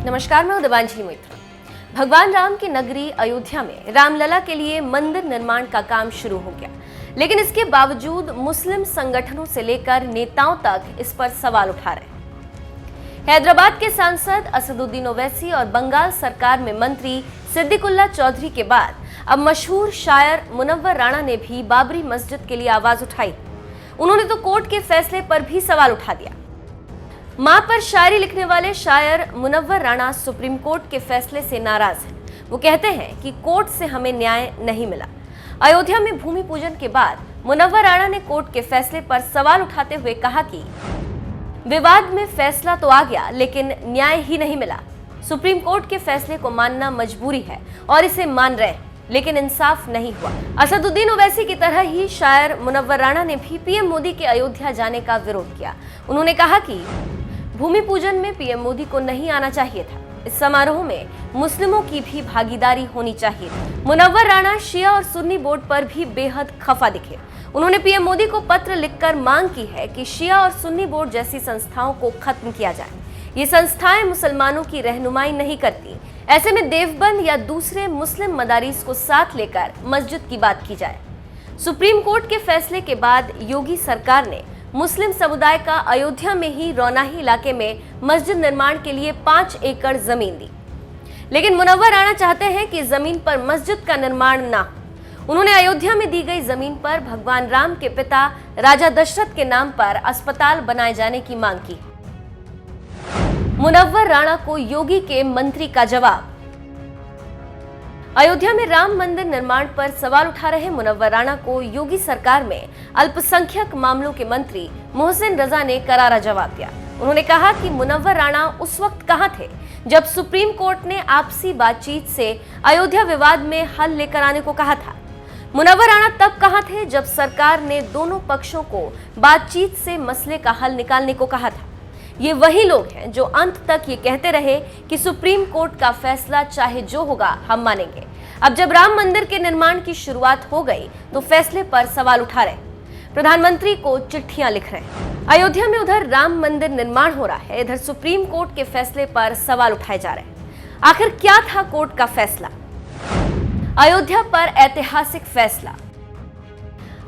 नमस्कार, मैं देवांशी मित्र। भगवान राम की नगरी अयोध्या में रामलला के लिए मंदिर निर्माण का काम शुरू हो गया, लेकिन इसके बावजूद मुस्लिम संगठनों से लेकर नेताओं तक इस पर सवाल उठा रहे हैं। हैदराबाद के सांसद असदुद्दीन ओवैसी और बंगाल सरकार में मंत्री सिद्दीकुल्ला चौधरी के बाद अब मशहूर शायर मुनव्वर राणा ने भी बाबरी मस्जिद के लिए आवाज उठाई। उन्होंने तो कोर्ट के फैसले पर भी सवाल उठा दिया। मां पर शायरी लिखने वाले शायर मुनव्वर राणा सुप्रीम कोर्ट के फैसले से नाराज हैं। वो कहते हैं कि कोर्ट से हमें न्याय नहीं मिला। अयोध्या में भूमि पूजन के बाद मुनव्वर राणा ने कोर्ट के फैसले पर सवाल उठाते हुए कहा कि विवाद में फैसला तो आ गया, लेकिन न्याय ही नहीं मिला। सुप्रीम कोर्ट के फैसले को मानना मजबूरी है और इसे मान रहे हैं, लेकिन इंसाफ नहीं हुआ। असदुद्दीन ओवैसी की तरह ही शायर मुनव्वर राणा ने भी पीएम मोदी के अयोध्या जाने का विरोध किया। उन्होंने कहा कि भूमि पूजन में पीएम मोदी को नहीं आना चाहिए था। इस समारोह में मुस्लिमों की भी भागीदारी होनी चाहिए। मुनव्वर राणा शिया और सुन्नी बोर्ड पर भी बेहद खफा दिखे। उन्होंने पीएम मोदी को पत्र लिखकर मांग की है कि शिया और सुन्नी बोर्ड जैसी संस्थाओं को खत्म किया जाए। ये संस्थाएं मुसलमानों की रहनुमाई नहीं करती। ऐसे में देवबंद या दूसरे मुस्लिम मदारिस को साथ लेकर मस्जिद की बात की जाए। सुप्रीम कोर्ट के फैसले के बाद योगी सरकार ने मुस्लिम समुदाय का अयोध्या में ही रौनाही इलाके में मस्जिद निर्माण के लिए 5 एकड़ जमीन दी, लेकिन मुनव्वर राणा चाहते हैं कि जमीन पर मस्जिद का निर्माण ना हो। उन्होंने अयोध्या में दी गई जमीन पर भगवान राम के पिता राजा दशरथ के नाम पर अस्पताल बनाए जाने की मांग की। मुनव्वर राणा को योगी के मंत्री का जवाब। अयोध्या में राम मंदिर निर्माण पर सवाल उठा रहे मुनव्वर राणा को योगी सरकार में अल्पसंख्यक मामलों के मंत्री मोहसिन रजा ने करारा जवाब दिया। उन्होंने कहा कि मुनव्वर राणा उस वक्त कहां थे जब सुप्रीम कोर्ट ने आपसी बातचीत से अयोध्या विवाद में हल लेकर आने को कहा था। मुनव्वर राणा तब कहां थे जब सरकार ने दोनों पक्षों को बातचीत से मसले का हल निकालने को कहा था। ये वही लोग हैं जो अंत तक ये कहते रहे कि सुप्रीम कोर्ट का फैसला चाहे जो होगा हम मानेंगे। अब जब राम मंदिर के निर्माण की शुरुआत हो गई तो फैसले पर सवाल उठा रहे, प्रधानमंत्री को चिट्ठियां लिख रहे हैं। अयोध्या में उधर राम मंदिर निर्माण हो रहा है, इधर सुप्रीम कोर्ट के फैसले पर सवाल उठाए जा रहे हैं। आखिर क्या था कोर्ट का फैसला? अयोध्या पर ऐतिहासिक फैसला।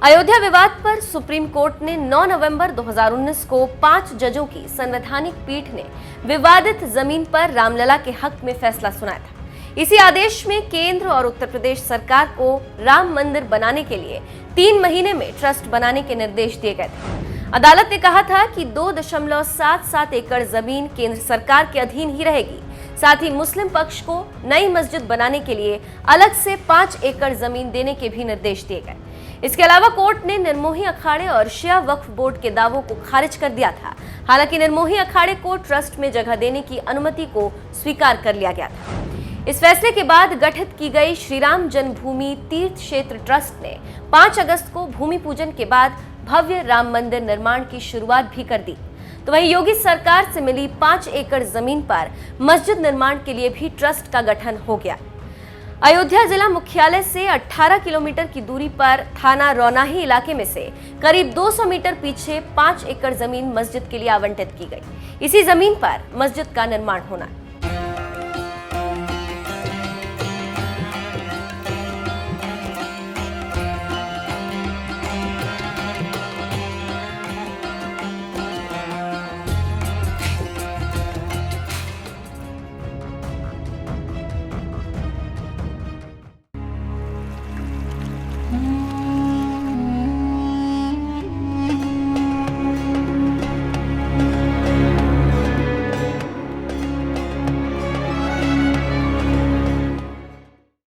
अयोध्या विवाद पर सुप्रीम कोर्ट ने 9 नवंबर 2019 को 5 जजों की संवैधानिक पीठ ने विवादित जमीन पर रामलला के हक में फैसला सुनाया था। इसी आदेश में केंद्र और उत्तर प्रदेश सरकार को राम मंदिर बनाने के लिए 3 महीने में ट्रस्ट बनाने के निर्देश दिए गए थे। अदालत ने कहा था कि 2.77 एकड़ जमीन केंद्र सरकार के अधीन ही रहेगी। साथ ही मुस्लिम पक्ष को नई मस्जिद बनाने के लिए अलग से 5 एकड़ जमीन देने के भी निर्देश दिए गए। इसके अलावा कोर्ट ने निर्मोही अखाड़े और शिया वक्फ बोर्ड के दावों को खारिज कर दिया था। हालांकि निर्मोही अखाड़े को ट्रस्ट में जगह देने की अनुमति को स्वीकार कर लिया गया था। इस फैसले के बाद गठित की गई श्रीराम जन्मभूमि तीर्थ क्षेत्र ट्रस्ट ने 5 अगस्त को भूमि पूजन के बाद भव्य राम मंदिर निर्माण की शुरुआत भी कर दी। तो वहीं योगी सरकार से मिली 5 एकड़ जमीन पर मस्जिद निर्माण के लिए भी ट्रस्ट का गठन हो गया। अयोध्या जिला मुख्यालय से 18 किलोमीटर की दूरी पर थाना रौनाही इलाके में से करीब 200 मीटर पीछे 5 एकड़ जमीन मस्जिद के लिए आवंटित की गई। इसी जमीन पर मस्जिद का निर्माण होना है।